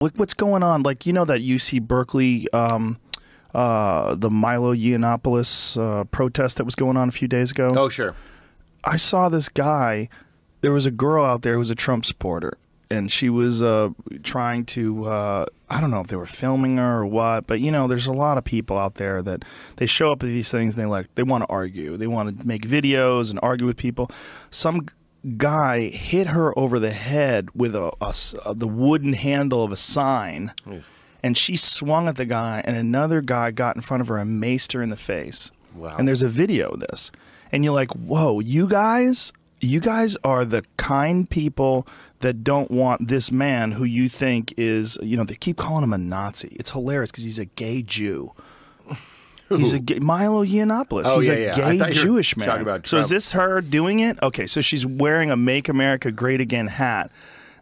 What's going on? Like, you know that UC Berkeley, the Milo Yiannopoulos protest that was going on a few days ago? Oh, sure. I saw this guy. There was a girl out there who was a Trump supporter, and she was trying to, I don't know if they were filming her or what, but, you know, there's a lot of people out there that they show up at these things and they want to argue. They want to make videos and argue with people. Some guy hit her over the head with the wooden handle of a sign, and she swung at the guy, and another guy got in front of her and maced her in the face. Wow. And there's a video of this, and you're like, whoa, you guys are the kind people that don't want this man who you think is, you know, they keep calling him a Nazi. It's hilarious because he's a gay Jew. He's a gay, Milo Yiannopoulos. Oh, he's yeah, a gay Jewish man. Talking about so Trump. is this her doing it? Okay, so she's wearing a "Make America Great Again" hat,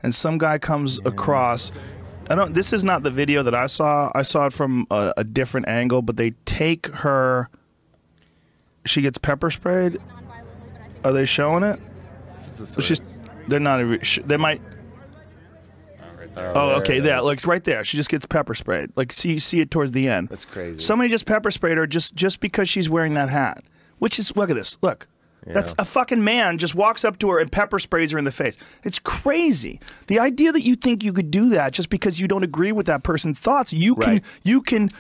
and some guy comes across. This is not the video that I saw. I saw it from a different angle, but they take her. She gets pepper sprayed. Are they showing it? They're not. They might. Oh, okay. Yeah, like right there. She just gets pepper sprayed. Like, see it towards the end. That's crazy. Somebody just pepper sprayed her just because she's wearing that hat. Which is, look at this. Look. Yeah. That's a fucking man just walks up to her and pepper sprays her in the face. It's crazy. The idea that you think you could do that just because you don't agree with that person's thoughts, you can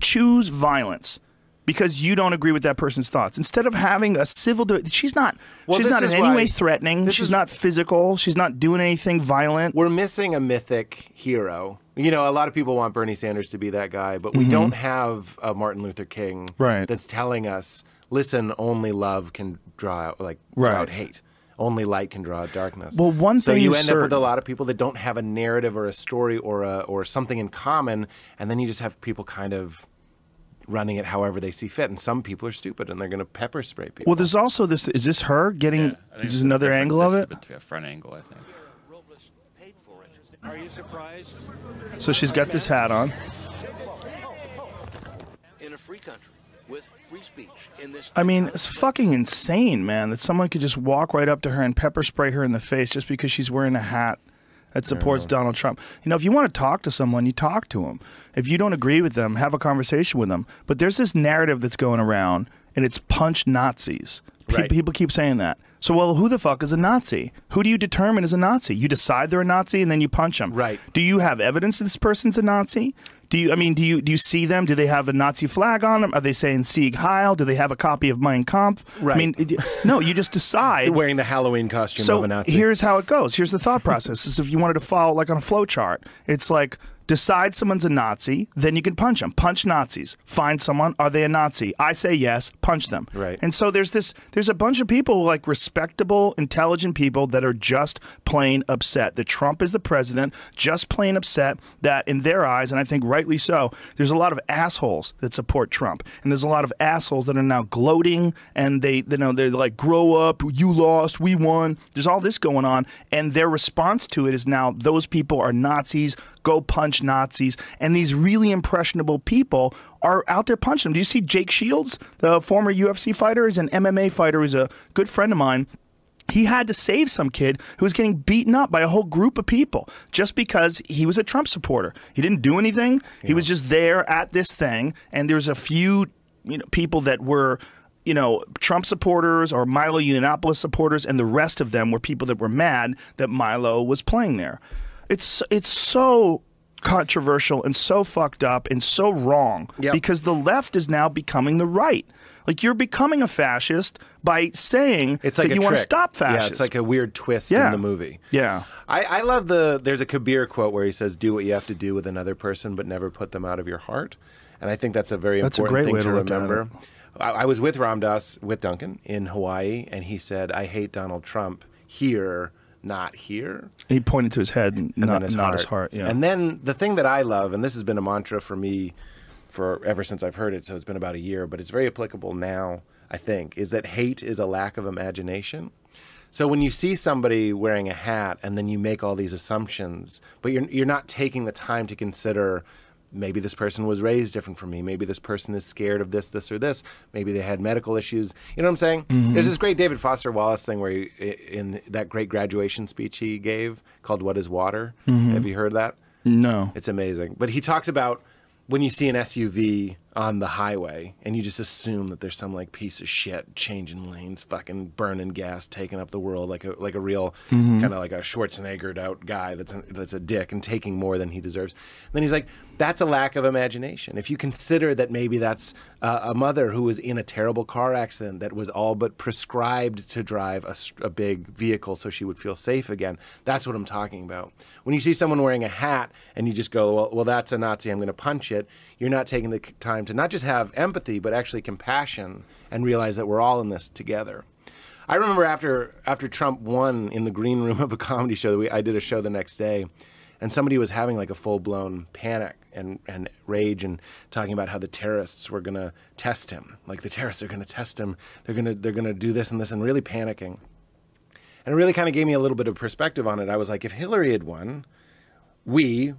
choose violence. Because you don't agree with that person's thoughts. Instead of having a civil... she's not in any way threatening. She's not physical. She's not doing anything violent. We're missing a mythic hero. You know, a lot of people want Bernie Sanders to be that guy, but we don't have a Martin Luther King that's telling us, listen, only love can draw out hate. Only light can draw out darkness. Well, one so thing you is end up with a lot of people that don't have a narrative or a story or something in common, and then you just have people kind of running it however they see fit, and some people are stupid and they're going to pepper spray people. Well, there's also this. Is this her getting? Yeah, is this another angle of it? A front angle, I think. Are you surprised? So she's got this hat on. In a free country with free speech in this. I mean, it's fucking insane, man, that someone could just walk right up to her and pepper spray her in the face just because she's wearing a hat that supports Donald Trump. You know, if you want to talk to someone, you talk to them. If you don't agree with them, have a conversation with them. But there's this narrative that's going around, and it's punch Nazis. People keep saying that. So, well, who the fuck is a Nazi? Who do you determine is a Nazi? You decide they're a Nazi, and then you punch them. Right. Do you have evidence that this person's a Nazi? Do you see them? Do they have a Nazi flag on them? Are they saying Sieg Heil? Do they have a copy of Mein Kampf? Right. I mean, no, you just decide. They're wearing the Halloween costume of a Nazi. So here's how it goes. Here's the thought process. Is if you wanted to follow like on a flow chart, it's like decide someone's a Nazi, then you can punch them. Punch Nazis. Find someone. Are they a Nazi? I say yes. Punch them. Right. And so there's a bunch of people, like respectable, intelligent people that are just plain upset that Trump is the president, just plain upset that in their eyes, and I think rightly so, there's a lot of assholes that support Trump. And there's a lot of assholes that are now gloating and they're like, grow up, you lost, we won. There's all this going on. And their response to it is now those people are Nazis, go punch Nazis, and these really impressionable people are out there punching them. Do you see Jake Shields, the former UFC fighter? He's an MMA fighter. He's a good friend of mine. He had to save some kid who was getting beaten up by a whole group of people just because he was a Trump supporter. He didn't do anything. Yeah. He was just there at this thing, and there's a few people that were Trump supporters or Milo Yiannopoulos supporters, and the rest of them were people that were mad that Milo was playing there. It's so controversial and so fucked up and so wrong because the left is now becoming the right. Like, you're becoming a fascist by saying that you want to stop fascists. Yeah, it's like a weird twist in the movie. Yeah. I love there's a Kabir quote where he says, do what you have to do with another person, but never put them out of your heart. And I think that's a very important thing to remember. I was with Duncan in Hawaii, and he said, I hate Donald Trump here, not here. He pointed to his head and not his heart. Yeah. And then the thing that I love, and this has been a mantra for me ever since I've heard it, so it's been about a year, but it's very applicable now, I think, is that hate is a lack of imagination. So when you see somebody wearing a hat and then you make all these assumptions, but you're not taking the time to consider, maybe this person was raised different from me. Maybe this person is scared of this, this, or this. Maybe they had medical issues. You know what I'm saying? Mm-hmm. There's this great David Foster Wallace thing where in that great graduation speech he gave called What is Water? Mm-hmm. Have you heard that? No. It's amazing. But he talks about when you see an SUV on the highway and you just assume that there's some like piece of shit changing lanes, fucking burning gas, taking up the world like a real kind of like a Schwarzeneggered out guy that's a dick and taking more than he deserves. And then he's like, that's a lack of imagination. If you consider that maybe that's a mother who was in a terrible car accident that was all but prescribed to drive a big vehicle so she would feel safe again, that's what I'm talking about. When you see someone wearing a hat and you just go, well, that's a Nazi, I'm going to punch it, you're not taking the time to not just have empathy, but actually compassion and realize that we're all in this together. I remember after Trump won in the green room of a comedy show, I did a show the next day, and somebody was having like a full-blown panic and rage and talking about how the terrorists were going to test him. Like the terrorists are going to test him. They're going to do this and this, and really panicking. And it really kind of gave me a little bit of perspective on it. I was like, if Hillary had won, we,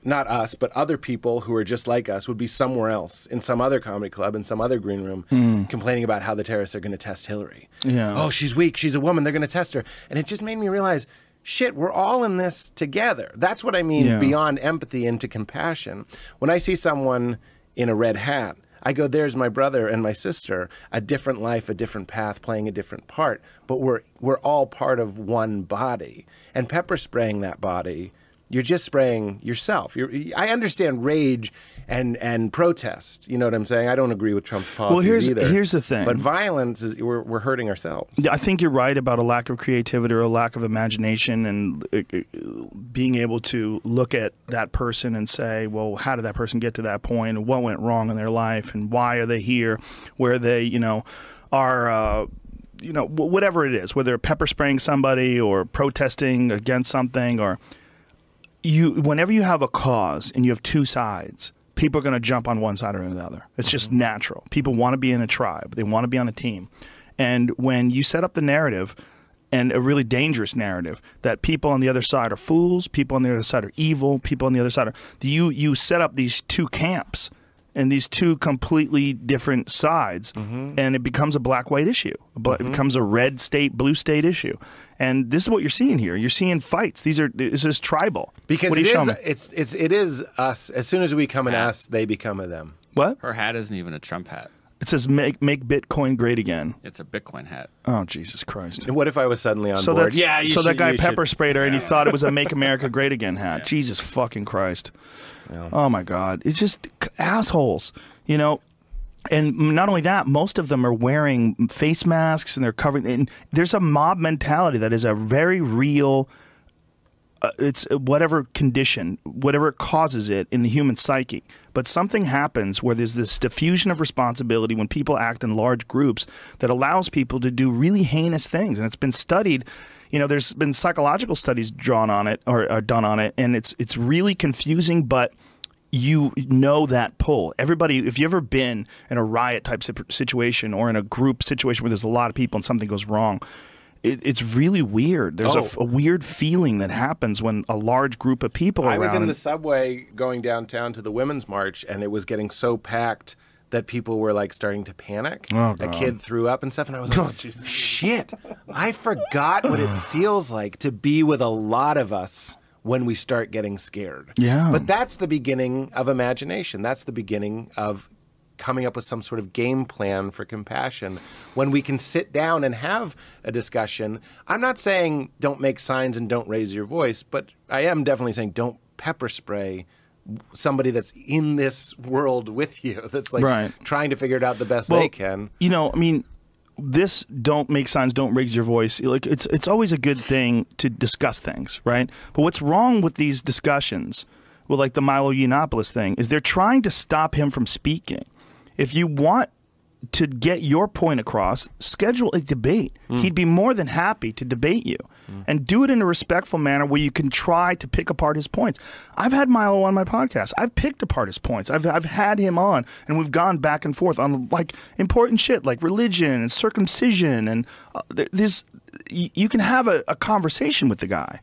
not us, but other people who are just like us would be somewhere else in some other comedy club, in some other green room, complaining about how the terrorists are going to test Hillary. Yeah. Oh, she's weak. She's a woman. They're going to test her. And it just made me realize, shit, we're all in this together. That's what I mean beyond empathy into compassion. When I see someone in a red hat, I go, there's my brother and my sister, a different life, a different path, playing a different part. But we're all part of one body. And pepper spraying that body, you're just spraying yourself. I understand rage and protest. You know what I'm saying? I don't agree with Trump's policies either. Here's the thing. But violence is we're hurting ourselves. I think you're right about a lack of creativity or a lack of imagination and being able to look at that person and say, well, how did that person get to that point? And what went wrong in their life? And why are they here? Where they, are... whatever it is, whether pepper spraying somebody or protesting against something, or whenever you have a cause and you have two sides, people are going to jump on one side or the other. It's just natural. People want to be in a tribe. They want to be on a team. And when you set up the narrative, and a really dangerous narrative, that people on the other side are fools, people on the other side are evil, people on the other side are... You set up these two camps and these two completely different sides, and it becomes a black-white issue. It becomes a red state, blue state issue. And this is what you're seeing here. You're seeing fights. This is tribal. Because it is us. As soon as we become an us, they become a them. What? Her hat isn't even a Trump hat. It says make Bitcoin great again. It's a Bitcoin hat. Oh, Jesus Christ. What if I was suddenly on board? That guy pepper sprayed her and he thought it was a Make America Great Again hat. Yeah. Jesus fucking Christ. Yeah. Oh, my God. It's just assholes, And not only that, most of them are wearing face masks and they're covering. And there's a mob mentality that is a very real... it's whatever condition, whatever causes it in the human psyche. But something happens where there's this diffusion of responsibility when people act in large groups that allows people to do really heinous things. And it's been studied. There's been psychological studies drawn on it or done on it, and it's really confusing, but you know that pull. Everybody, if you've ever been in a riot type situation or in a group situation where there's a lot of people and something goes wrong, it's really weird. There's a weird feeling that happens when a large group of people are around. I was in the subway going downtown to the Women's March, and it was getting so packed that people were like starting to panic. Oh, a kid threw up and stuff, and I was like, shit, I forgot what it feels like to be with a lot of us when we start getting scared. Yeah. But that's the beginning of imagination. That's the beginning of coming up with some sort of game plan for compassion when we can sit down and have a discussion. I'm not saying don't make signs and don't raise your voice, but I am definitely saying don't pepper spray somebody that's in this world with you, that's like trying to figure it out the best they can. This don't make signs, don't raise your voice. Like it's always a good thing to discuss things, right? But what's wrong with these discussions, with like the Milo Yiannopoulos thing, is they're trying to stop him from speaking. If you want to get your point across, schedule a debate. He'd be more than happy to debate you. And do it in a respectful manner where you can try to pick apart his points. I've had Milo on my podcast. I've picked apart his points. I've had him on, and we've gone back and forth on like important shit like religion and circumcision. And you can have a conversation with the guy.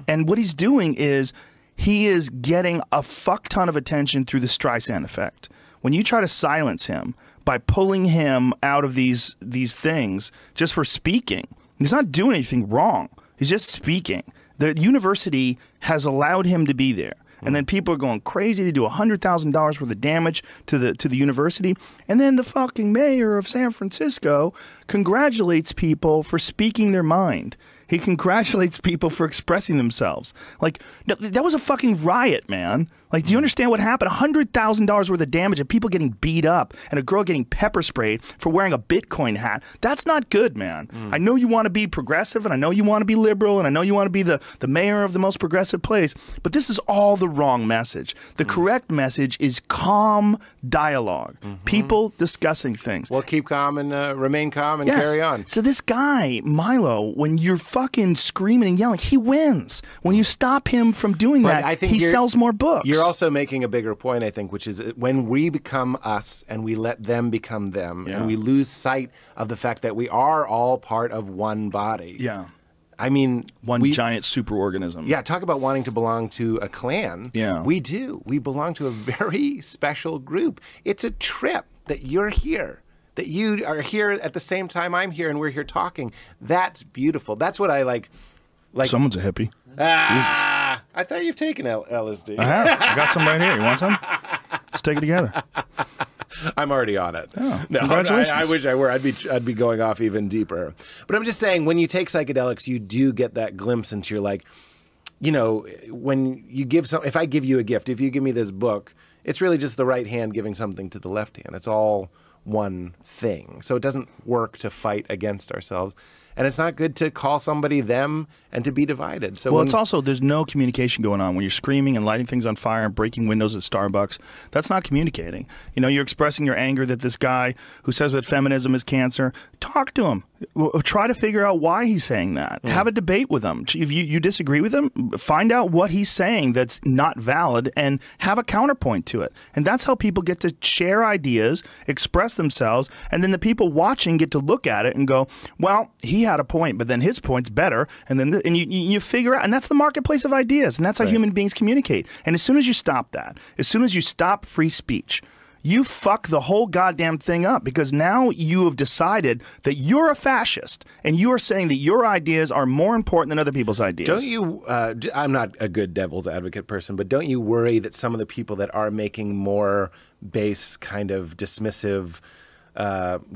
And what he's doing is he is getting a fuck ton of attention through the Streisand effect. When you try to silence him by pulling him out of these things just for speaking, he's not doing anything wrong. He's just speaking. The university has allowed him to be there. and then people are going crazy. They do $100,000 worth of damage to the university, and then the fucking mayor of San Francisco congratulates people for speaking their mind. He congratulates people for expressing themselves. Like, that was a fucking riot, man. Like, do you understand what happened? $100,000 worth of damage and people getting beat up and a girl getting pepper sprayed for wearing a Bitcoin hat. That's not good, man. I know you want to be progressive, and I know you want to be liberal, and I know you want to be the mayor of the most progressive place, but this is all the wrong message. The correct message is calm dialogue. People discussing things. Well, keep calm and remain calm and Yes. carry on. So this guy, Milo, when you're fucking screaming and yelling, he wins. When you stop him from doing But that, I think he sells more books. You're also making a bigger point, I think, which is when we become us and we let them become them, and we lose sight of the fact that we are all part of one body. Yeah. I mean, One giant superorganism. Yeah, talk about wanting to belong to a clan. Yeah. We do. We belong to a very special group. It's a trip that you're here, that you are here at the same time I'm here and we're here talking. That's beautiful. That's what I like. Someone's a hippie. I thought you've taken LSD. I have. I got some right here. You want some? Let's take it together. I'm already on it. Oh, no, congratulations. I wish I were. I'd be going off even deeper. But I'm just saying, when you take psychedelics, you do get that glimpse into your, like, you know, when you give if I give you a gift, if you give me this book, it's really just the right hand giving something to the left hand. It's all one thing. So it doesn't work to fight against ourselves. And it's not good to call somebody them and to be divided. So Well, it's also, there's no communication going on. When you're screaming and lighting things on fire and breaking windows at Starbucks, that's not communicating. You know, you're expressing your anger that this guy who says that feminism is cancer, talk to him. Try to figure out why he's saying that. Have a debate with him. If you disagree with him, find out what he's saying that's not valid and have a counterpoint to it. And that's how people get to share ideas, express themselves, and then the people watching get to look at it and go, well, he had a point, but then his point's better. And then you figure out, and that's the marketplace of ideas, and that's how human beings communicate. And as soon as you stop that, as soon as you stop free speech, you fuck the whole goddamn thing up, because now you have decided that you're a fascist and you are saying that your ideas are more important than other people's ideas. Don't you, I'm not a good devil's advocate person, but don't you worry that some of the people that are making more base kind of dismissive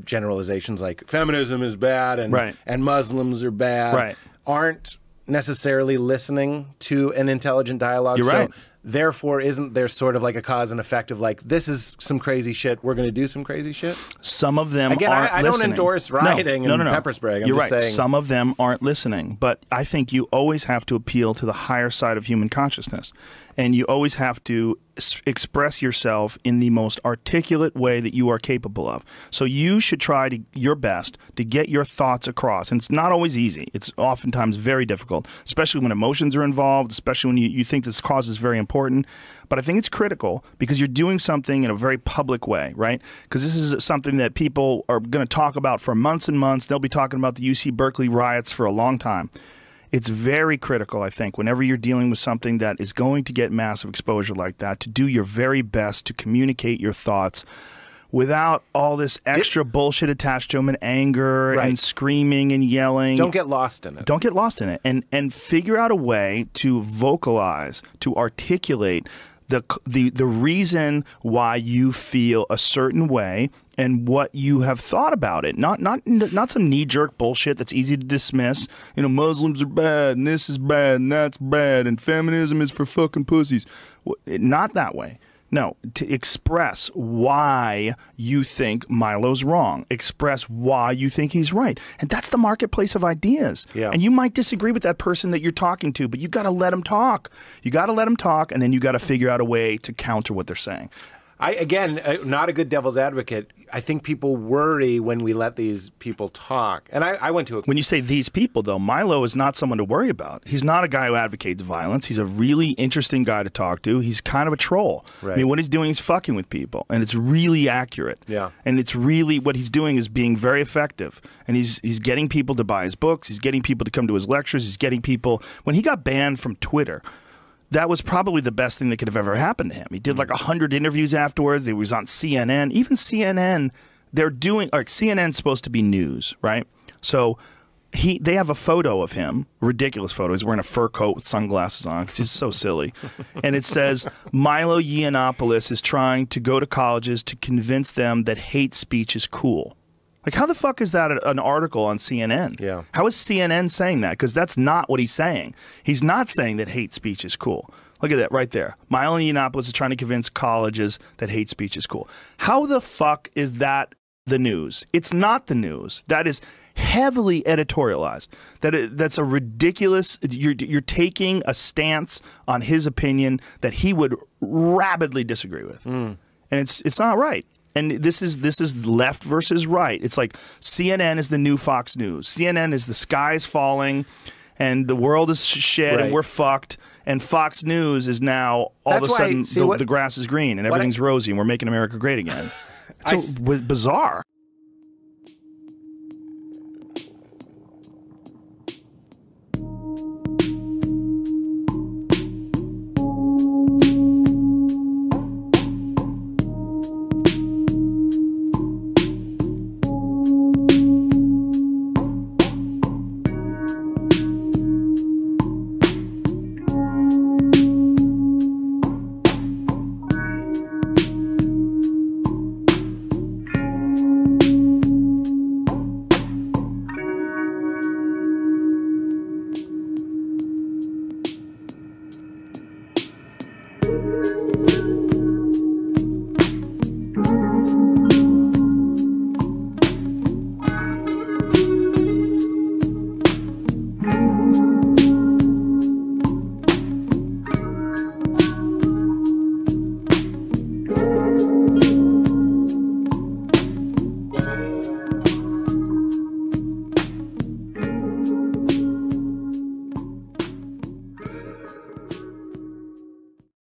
generalizations like feminism is bad and Muslims are bad aren't necessarily listening to an intelligent dialogue? You're right. So therefore, isn't there sort of like a cause and effect of like, this is some crazy shit, we're going to do some crazy shit? Some of them Again, aren't I listening. don't endorse rioting and pepper spraying. I'm You're just right. saying. Some of them aren't listening. But I think you always have to appeal to the higher side of human consciousness. And you always have to express yourself in the most articulate way that you are capable of. So you should try your best to get your thoughts across. And it's not always easy. It's oftentimes very difficult, especially when emotions are involved, especially when you think this cause is very important. But I think it's critical because you're doing something in a very public way, right? Because this is something that people are going to talk about for months and months. They'll be talking about the UC Berkeley riots for a long time. It's very critical, I think, whenever you're dealing with something that is going to get massive exposure like that, to do your very best to communicate your thoughts without all this extra bullshit attached to them, and anger and screaming and yelling. Don't get lost in it. Don't get lost in it. And figure out a way to vocalize, to articulate the reason why you feel a certain way and what you have thought about it. Not some knee-jerk bullshit that's easy to dismiss. You know, Muslims are bad, and this is bad, and that's bad, and feminism is for fucking pussies. Not that way. No, to express why you think Milo's wrong. Express why you think he's right. And that's the marketplace of ideas. Yeah. And you might disagree with that person that you're talking to, but you got to let them talk. You got to let them talk, and then you got to figure out a way to counter what they're saying. Again, not a good devil's advocate. I think people worry when we let these people talk. And I went to a... When you say these people, though, Milo is not someone to worry about. He's not a guy who advocates violence. He's a really interesting guy to talk to. He's kind of a troll. Right. I mean, what he's doing is fucking with people, and it's really accurate. Yeah. And it's really, what he's doing is being very effective. And he's getting people to buy his books. He's getting people to come to his lectures. He's getting people... When he got banned from Twitter... That was probably the best thing that could have ever happened to him. He did like 100 interviews afterwards. He was on CNN. Even CNN, they're doing, like, CNN's supposed to be news, right? So they have a photo of him, a ridiculous photo. He's wearing a fur coat with sunglasses on because he's so silly. And it says, Milo Yiannopoulos is trying to go to colleges to convince them that hate speech is cool. Like, how the fuck is that an article on CNN? Yeah. How is CNN saying that? Because that's not what he's saying. He's not saying that hate speech is cool. Look at that right there. Milo Yiannopoulos is trying to convince colleges that hate speech is cool. How the fuck is that the news? It's not the news. That is heavily editorialized. That's a ridiculous. You're taking a stance on his opinion that he would rabidly disagree with, and it's not right. And this is left versus right. It's like CNN is the new Fox News. CNN is the sky's falling, and the world is shit, and we're fucked. And Fox News is now all of a sudden the grass is green and everything's rosy, and we're making America great again. It's so bizarre.